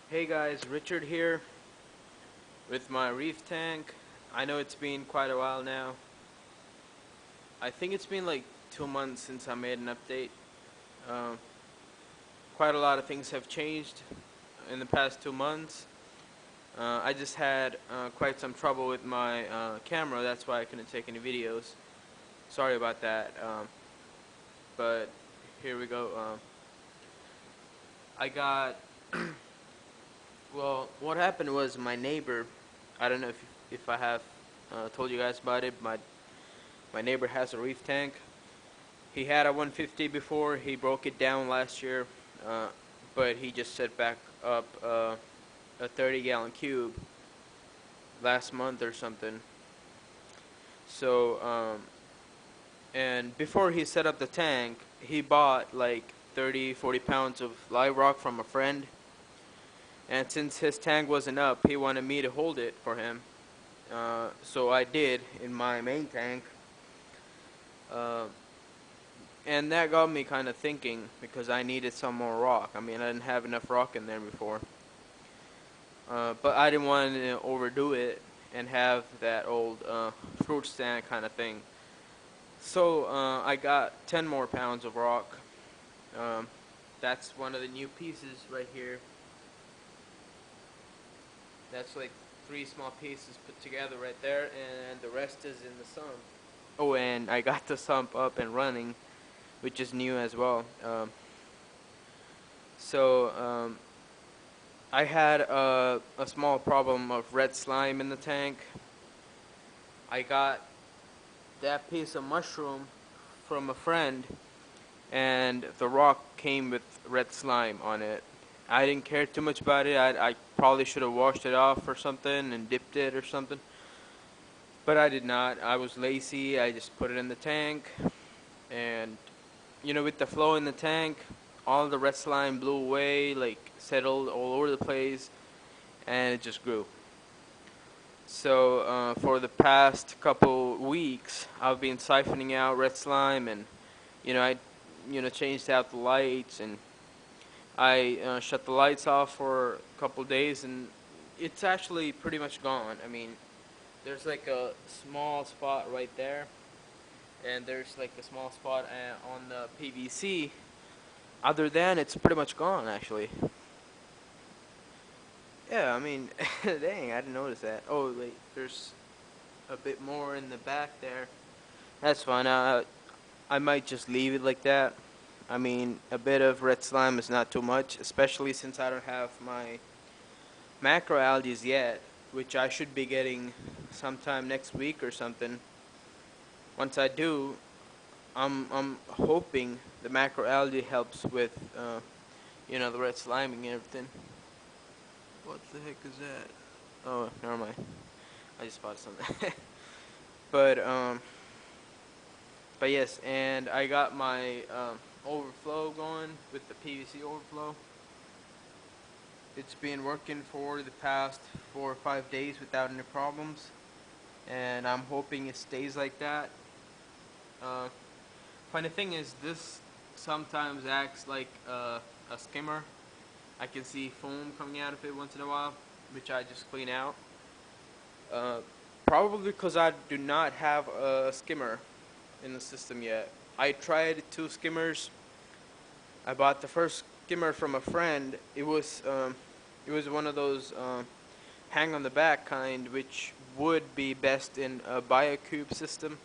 Hey guys, Richard here with my Reef tank. I know it's been quite a while now. I think it's been like 2 months since I made an update. Uh, Quite a lot of things have changed in the past 2 months. I just had quite some trouble with my camera, that's why I couldn't take any videos. Sorry about that, but here we go. I got, well, what happened was my neighbor, I don't know if I have told you guys about it. My neighbor has a reef tank. He had a 150 before. He broke it down last year, uh, but he just set back up a 30-gallon cube last month or something. So, and before he set up the tank, he bought like 30, 40 pounds of live rock from a friend. And since his tank wasn't up, he wanted me to hold it for him. So I did in my main tank. Uh, And that got me kind of thinking because I needed some more rock. I mean, I didn't have enough rock in there before. But I didn't want to overdo it and have that old fruit stand kind of thing. So I got 10 more pounds of rock. Um, that's one of the new pieces right here. That's like three small pieces put together right there, and the rest is in the sump. Oh, and I got the sump up and running, which is new as well. So I had a small problem of red slime in the tank. I got that piece of mushroom from a friend, and the rock came with red slime on it. I didn't care too much about it. I probably should have washed it off or something and dipped it or something. But I did not. I was lazy. I just put it in the tank. And, with the flow in the tank, all the red slime blew away, like settled all over the place, and it just grew. So for the past couple weeks, I've been siphoning out red slime, and I changed out the lights, and I shut the lights off for a couple days, and it's actually pretty much gone. I mean, there's like a small spot right there, and there's like a small spot on the PVC. Other than it's pretty much gone actually. Yeah, I mean, dang, I didn't notice that. Oh wait, there's a bit more in the back there. That's fine. I might just leave it like that. I mean, a bit of red slime is not too much, especially since I don't have my macroalgae yet, which I should be getting sometime next week or something. Once I do, I'm hoping the macroalgae helps with the red sliming and everything. What the heck is that? Oh, never mind. I just spotted something. but But yes, and I got my overflow going with the PVC overflow. It's been working for the past 4 or 5 days without any problems, and I'm hoping it stays like that. Uh, Funny thing is, this sometimes acts like a skimmer. I can see foam coming out of it once in a while, which I just clean out. Uh, Probably because I do not have a skimmer in the system yet. I tried 2 skimmers. I bought the first skimmer from a friend. It was one of those hang on the back kind, which would be best in a biocube system,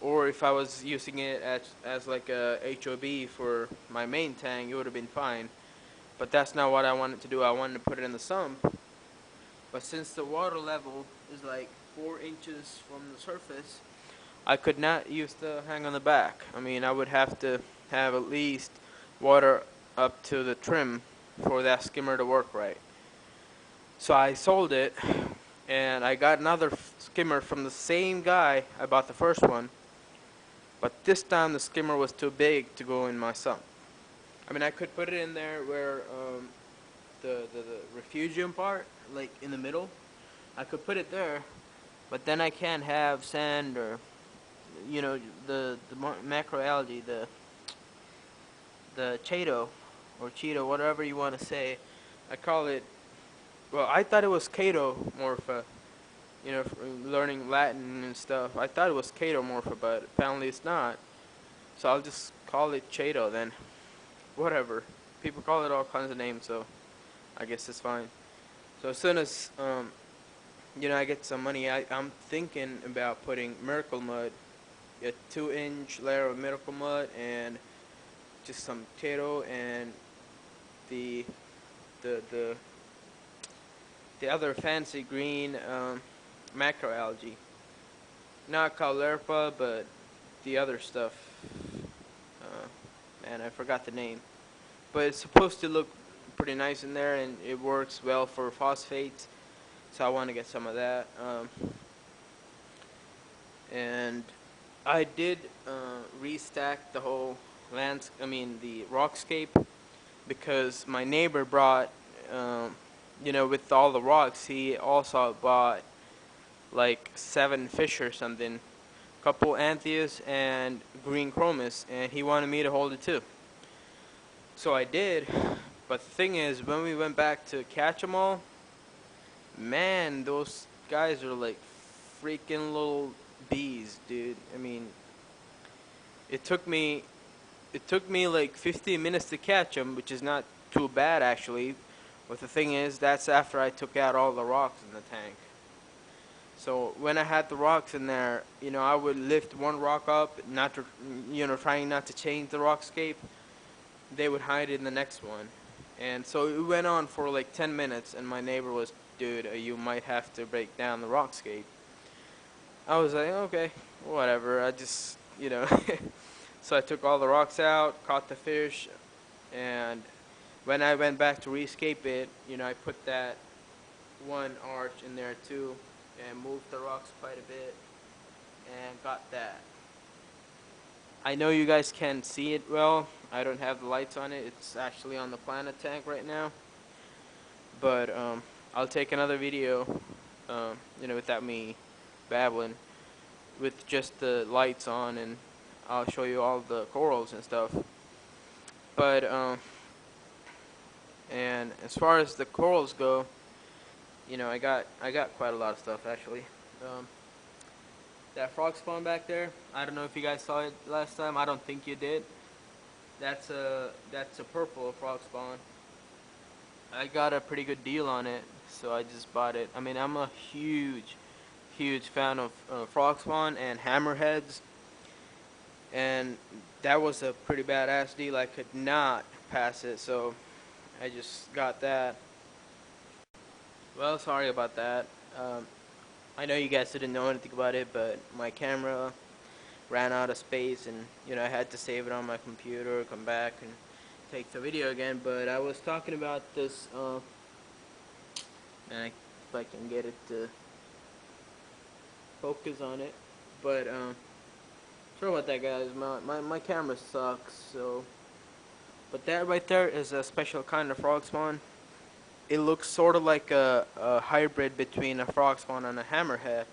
or if I was using it as like a HOB for my main tank, it would have been fine. But that's not what I wanted to do. I wanted to put it in the sump. But since the water level is like 4 inches from the surface, I could not use the hang on the back. I mean, I would have to have at least water up to the trim for that skimmer to work right. So I sold it, and I got another skimmer from the same guy I bought the first one, but this time the skimmer was too big to go in my sump. I mean, I could put it in there where the refugium part, like in the middle, I could put it there, but then I can't have sand or the macroalgae, the Cheeto or Cheeto, whatever you want to say. I call it. Well, I thought it was Cato Morpha. Learning Latin and stuff. I thought it was Cato Morpha, but apparently it's not. So I'll just call it Chato then. Whatever. People call it all kinds of names, so I guess it's fine. So as soon as I get some money, I'm thinking about putting Miracle Mud, a 2-inch layer of Miracle Mud, and just some Chato and the the the the other fancy green macroalgae. Not Caulerpa, but the other stuff. Man, I forgot the name. But it's supposed to look pretty nice in there, and it works well for phosphates. So I want to get some of that. And I did restack the whole the rockscape, because my neighbor brought, with all the rocks, he also bought like 7 fish or something, couple Antheus and green chromis, and he wanted me to hold it too. So I did, but the thing is, when we went back to catch them all, man, those guys are like freaking little bees, dude. I mean, it took me like 15 minutes to catch them, which is not too bad actually. But the thing is, that's after I took out all the rocks in the tank. So when I had the rocks in there, I would lift one rock up, not to, trying not to change the rockscape. They would hide in the next one. And so it went on for like 10 minutes, and my neighbor was, dude, you might have to break down the rockscape. I was like, okay, whatever. I just, So I took all the rocks out, caught the fish, and when I went back to rescape it, I put that one arch in there too, and moved the rocks quite a bit, and got that. I know you guys can see it well. I don't have the lights on it. It's actually on the planet tank right now. But I'll take another video, without me babbling, with just the lights on, and I'll show you all the corals and stuff. But and as far as the corals go, I got quite a lot of stuff actually. That frog spawn back there, I don't know if you guys saw it last time. I don't think you did. That's a purple frog spawn. I got a pretty good deal on it, so I just bought it. I mean, I'm a huge fan of frog spawn and hammerheads, and that was a pretty badass deal. I could not pass it, so I just got that. Well, sorry about that. I know you guys didn't know anything about it, but my camera ran out of space, and I had to save it on my computer, come back and take the video again. But I was talking about this, and if I can get it to focus on it. But sorry about that, guys. My camera sucks. So, but that right there is a special kind of frog spawn. It looks sort of like a hybrid between a frog spawn and a hammerhead.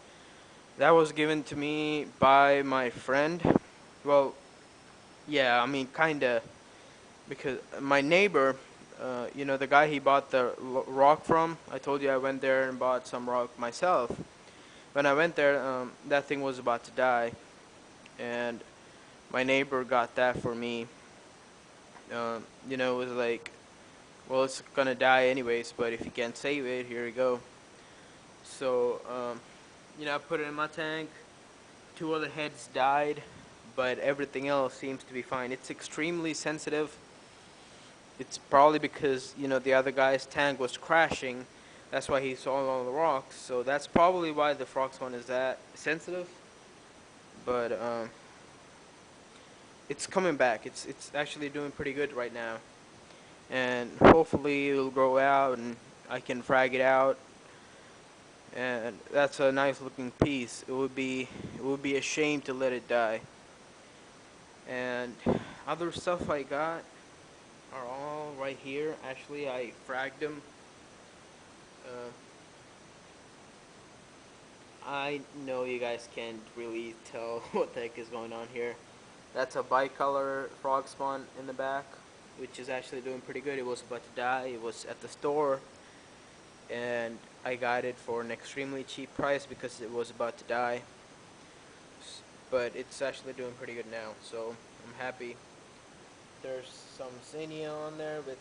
That was given to me by my friend. Well, yeah, I mean, kinda, because my neighbor, the guy he bought the rock from, I told you I went there and bought some rock myself. When I went there, that thing was about to die, and my neighbor got that for me. It was like, well, it's gonna die anyways, but if you can't save it, here you go. So, I put it in my tank. 2 other heads died, but everything else seems to be fine. It's extremely sensitive. It's probably because, the other guy's tank was crashing. That's why he saw all the rocks. So that's probably why the Frox one is that sensitive. But, it's coming back. It's actually doing pretty good right now. And hopefully it'll grow out and I can frag it out. And that's a nice looking piece. It would be a shame to let it die. And other stuff I got are all right here. Actually, I fragged them. I know you guys can't really tell what the heck is going on here. That's a bicolor frog spawn in the back. which is actually doing pretty good. It was about to die. It was at the store, and I got it for an extremely cheap price because it was about to die. But it's actually doing pretty good now, so I'm happy. There's some zinnia on there with,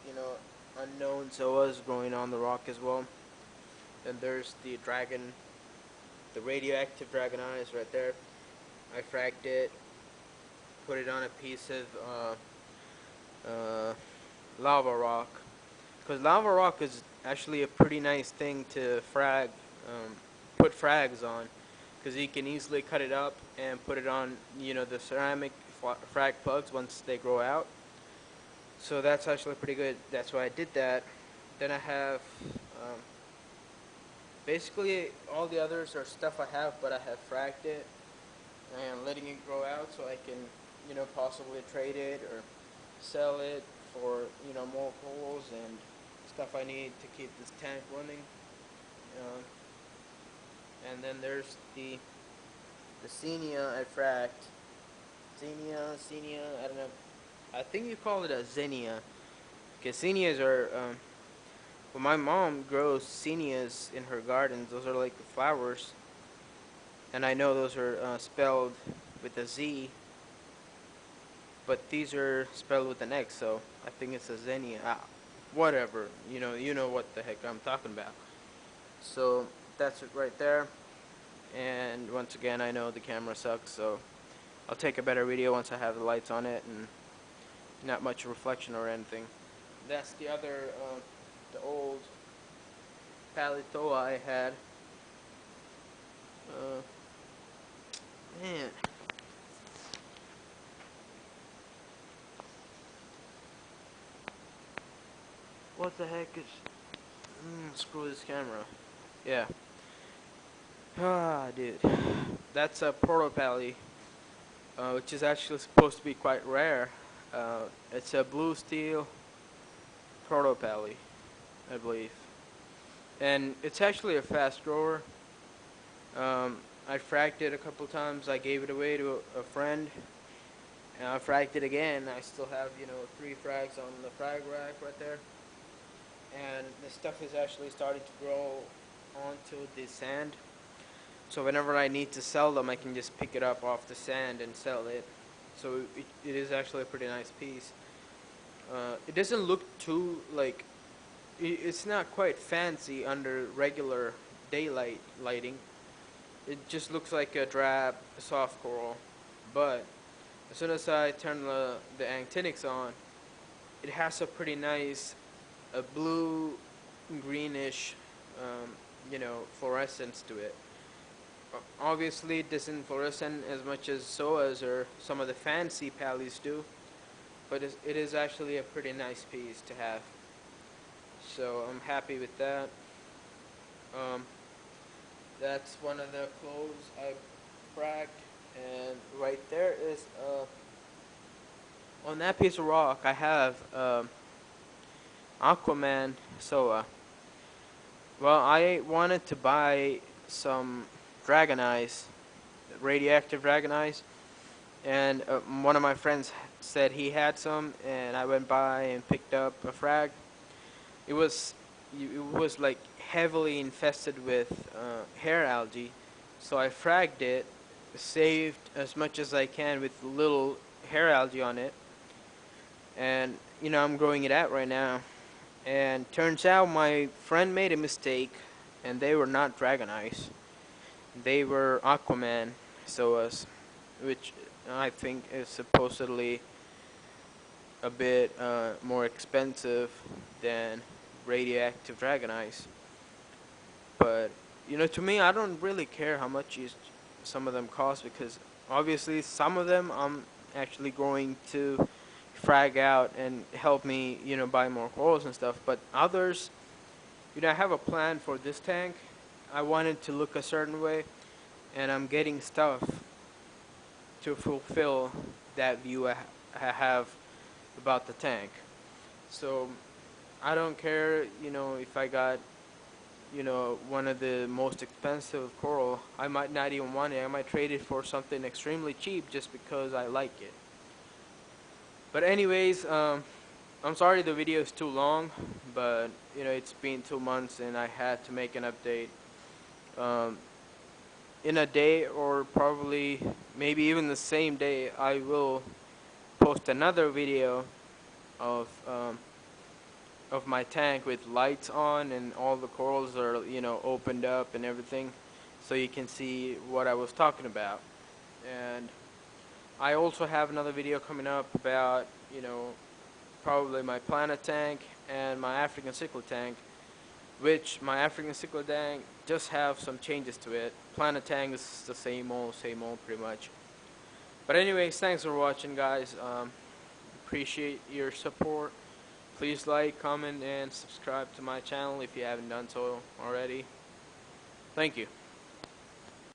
you know, unknown zoas growing on the rock as well. Then there's the dragon, the radioactive dragon eyes right there. I fragged it, put it on a piece of lava rock, because lava rock is actually a pretty nice thing to put frags on, because you can easily cut it up and put it on, you know, the ceramic frag plugs once they grow out. So that's actually pretty good. That's why I did that. Then I have basically all the others are stuff I have, but I have fragged it and letting it grow out so I can, you know, possibly trade it or sell it for, you know, more corals and stuff I need to keep this tank running. Uh, and then there's the Xenia I fracked. Xenia, I don't know. I think you call it a Xenia. Because Xenias are, well, my mom grows Xenias in her gardens. Those are like flowers. And I know those are spelled with a Z, but these are spelled with an X, so I think it's a Xenia. Whatever, you know what the heck I'm talking about. So that's it right there. And once again, I know the camera sucks, so I'll take a better video once I have the lights on it and not much reflection or anything. That's the other, the old Palitoa I had. Man. What the heck is... screw this camera. Yeah. Dude. That's a protopally, which is actually supposed to be quite rare. It's a blue steel protopally, I believe. And it's actually a fast grower. I fragged it a couple times. I gave it away to a friend. And I fragged it again. I still have, 3 frags on the frag rack right there. And the stuff is actually starting to grow onto the sand. So whenever I need to sell them, I can just pick it up off the sand and sell it. So it is actually a pretty nice piece. It doesn't look too, like, it's not quite fancy under regular daylight lighting. It just looks like a drab soft coral. But as soon as I turn the actinics on, it has a pretty nice blue greenish fluorescence to it. Obviously it doesn't fluorescent as much as psoas or some of the fancy pallies do, but it is actually a pretty nice piece to have. So I'm happy with that. That's one of the clothes I fragged, and right there is on that piece of rock I have Aquaman Soa. Well, I wanted to buy some dragon eyes, radioactive dragon eyes, and one of my friends said he had some, and I went by and picked up a frag. It was like heavily infested with hair algae, so I fragged it, saved as much as I can with little hair algae on it, and I'm growing it out right now. And turns out my friend made a mistake, and they were not dragon eyes. They were Aquaman Soas, which I think is supposedly a bit more expensive than radioactive dragon eyes. But to me, I don't really care how much some of them cost, because obviously some of them I'm actually going to frag out and help me buy more corals and stuff. But others, I have a plan for this tank. I want it to look a certain way, and I'm getting stuff to fulfill that view I have about the tank. So I don't care if I got one of the most expensive coral. I might not even want it. I might trade it for something extremely cheap just because I like it. But anyways, I'm sorry the video is too long, but you know it's been 2 months and I had to make an update. Um, in a day or probably maybe even the same day, I will post another video of my tank with lights on and all the corals are opened up and everything, so you can see what I was talking about. And I also have another video coming up about probably my planet tank and my African cichlid tank, which my African cichlid tank just have some changes to it. Planet tank is the same old pretty much. But anyways, thanks for watching, guys. Appreciate your support. Please like, comment, and subscribe to my channel if you haven't done so already. Thank you.